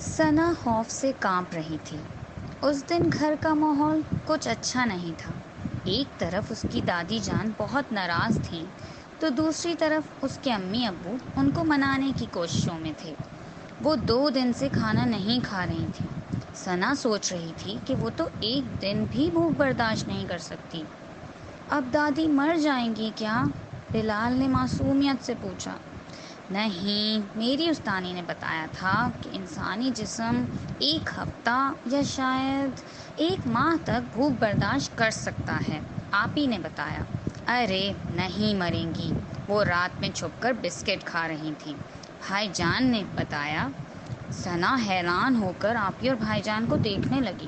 ثنا خوف سے کانپ رہی تھی۔ اس دن گھر کا ماحول کچھ اچھا نہیں تھا۔ ایک طرف اس کی دادی جان بہت ناراض تھیں تو دوسری طرف اس کے امی ابو ان کو منانے کی کوششوں میں تھے۔ وہ 2 دن سے کھانا نہیں کھا رہی تھیں۔ ثنا سوچ رہی تھی کہ وہ تو ایک دن بھی بھوک برداشت نہیں کر سکتی۔ اب دادی مر جائیں گی کیا؟ بلال نے معصومیت سے پوچھا۔ نہیں، میری استانی نے بتایا تھا کہ انسانی جسم 1 ہفتہ یا شاید 1 ماہ تک بھوک برداشت کر سکتا ہے، آپ ہی نے بتایا۔ ارے نہیں مریں گی، وہ رات میں چھپ کر بسکٹ کھا رہی تھیں، بھائی جان نے بتایا۔ ثنا حیران ہو کر آپی اور بھائی جان کو دیکھنے لگی۔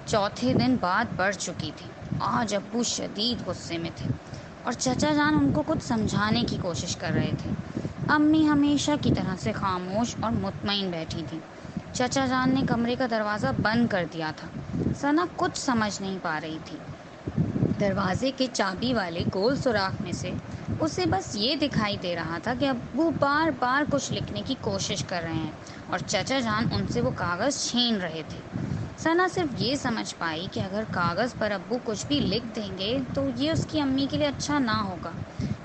چوتھے دن بات بڑھ چکی تھی۔ آج ابو شدید غصے میں تھے اور چچا جان ان کو کچھ سمجھانے کی کوشش کر رہے تھے۔ امی ہمیشہ کی طرح سے خاموش اور مطمئن بیٹھی تھیں۔ چچا جان نے کمرے کا دروازہ بند کر دیا تھا۔ ثنا کچھ سمجھ نہیں پا رہی تھی۔ دروازے کے چابی والے گول سوراخ میں سے اسے بس یہ دکھائی دے رہا تھا کہ ابو بار بار کچھ لکھنے کی کوشش کر رہے ہیں اور چچا جان ان سے وہ کاغذ چھین رہے تھے۔ ثنا صرف یہ سمجھ پائی کہ اگر کاغذ پر ابو کچھ بھی لکھ دیں گے تو یہ اس کی امی کے لیے اچھا نہ ہوگا۔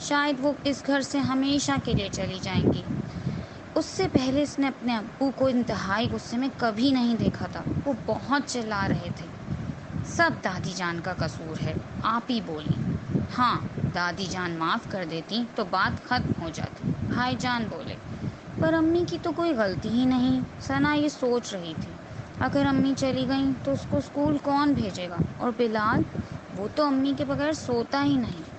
شاید وہ اس گھر سے ہمیشہ کے لیے چلی جائیں گی۔ اس سے پہلے اس نے اپنے ابو کو انتہائی غصے میں کبھی نہیں دیکھا تھا۔ وہ بہت چلا رہے تھے۔ سب دادی جان کا قصور ہے، آپ ہی بولی۔ ہاں، دادی جان معاف کر دیتی تو بات ختم ہو جاتی، بھائی جان بولے۔ پر امی کی تو کوئی غلطی ہی نہیں، ثنا یہ سوچ رہی تھی۔ اگر امی چلی گئیں تو اس کو اسکول کون بھیجے گا؟ اور بلال، وہ تو امی کے بغیر سوتا ہی نہیں۔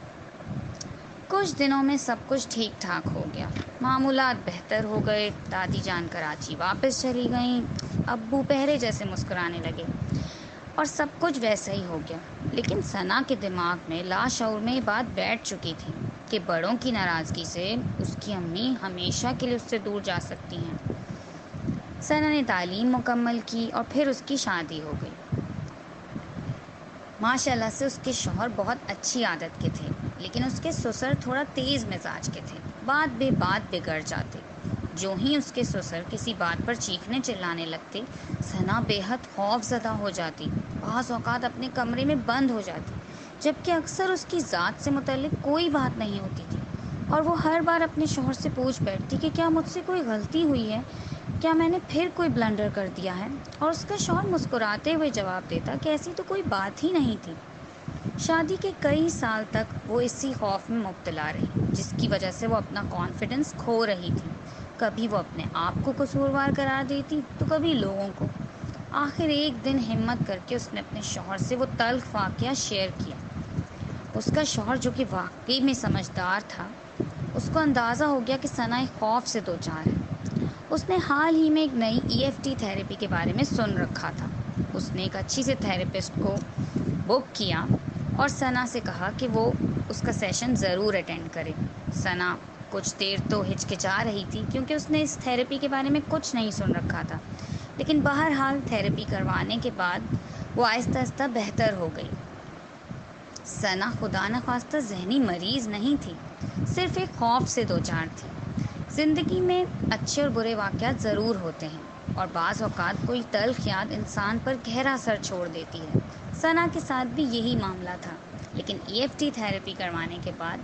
کچھ دنوں میں سب کچھ ٹھیک ٹھاک ہو گیا۔ معمولات بہتر ہو گئے۔ دادی جان کراچی واپس چلی گئیں، ابو پہلے جیسے مسکرانے لگے اور سب کچھ ویسا ہی ہو گیا۔ لیکن ثنا کے دماغ میں لاشعور میں یہ بات بیٹھ چکی تھی کہ بڑوں کی ناراضگی سے اس کی امی ہمیشہ کے لیے اس سے دور جا سکتی ہیں۔ ثنا نے تعلیم مکمل کی اور پھر اس کی شادی ہو گئی۔ ماشاءاللہ سے اس کے شوہر بہت اچھی عادت کے تھے، لیکن اس کے سسر تھوڑا تیز مزاج کے تھے، بات بے بات بگڑ جاتے۔ جو ہی اس کے سسر کسی بات پر چیخنے چلانے لگتے، ثنا بے حد خوف زدہ ہو جاتی، بعض اوقات اپنے کمرے میں بند ہو جاتی، جبکہ اکثر اس کی ذات سے متعلق کوئی بات نہیں ہوتی تھی، اور وہ ہر بار اپنے شوہر سے پوچھ بیٹھتی کہ کیا مجھ سے کوئی غلطی ہوئی ہے، کیا میں نے پھر کوئی بلنڈر کر دیا ہے؟ اور اس کا شوہر مسکراتے ہوئے جواب دیتا کہ ایسی تو کوئی بات ہی نہیں تھی۔ شادی کے کئی سال تک وہ اسی خوف میں مبتلا رہی، جس کی وجہ سے وہ اپنا کانفیڈنس کھو رہی تھی۔ کبھی وہ اپنے آپ کو قصوروار قرار دیتی تو کبھی لوگوں کو۔ آخر ایک دن ہمت کر کے اس نے اپنے شوہر سے وہ تلخ واقعہ شیئر کیا۔ اس کا شوہر، جو کہ واقعی میں سمجھدار تھا، اس کو اندازہ ہو گیا کہ ثنا ایک خوف سے دوچار ہے۔ اس نے حال ہی میں ایک نئی EFT تھیراپی کے بارے میں سن رکھا تھا۔ اس نے ایک اچھی سے تھیراپسٹ کو بک کیا اور ثنا سے کہا کہ وہ اس کا سیشن ضرور اٹینڈ کرے۔ ثنا کچھ دیر تو ہچکچا رہی تھی کیونکہ اس نے اس تھیراپی کے بارے میں کچھ نہیں سن رکھا تھا، لیکن بہرحال تھیراپی کروانے کے بعد وہ آہستہ آہستہ بہتر ہو گئی۔ ثنا خدا نخواستہ ذہنی مریض نہیں تھی، صرف ایک خوف سے دوچار تھی۔ زندگی میں اچھے اور برے واقعات ضرور ہوتے ہیں، اور بعض اوقات کوئی تلخ یاد انسان پر گہرا اثر چھوڑ دیتی ہے۔ ثنا کے ساتھ بھی یہی معاملہ تھا، لیکن EFT تھیراپی کروانے کے بعد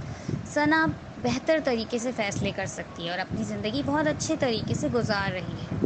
ثنا بہتر طریقے سے فیصلے کر سکتی ہے اور اپنی زندگی بہت اچھے طریقے سے گزار رہی ہے۔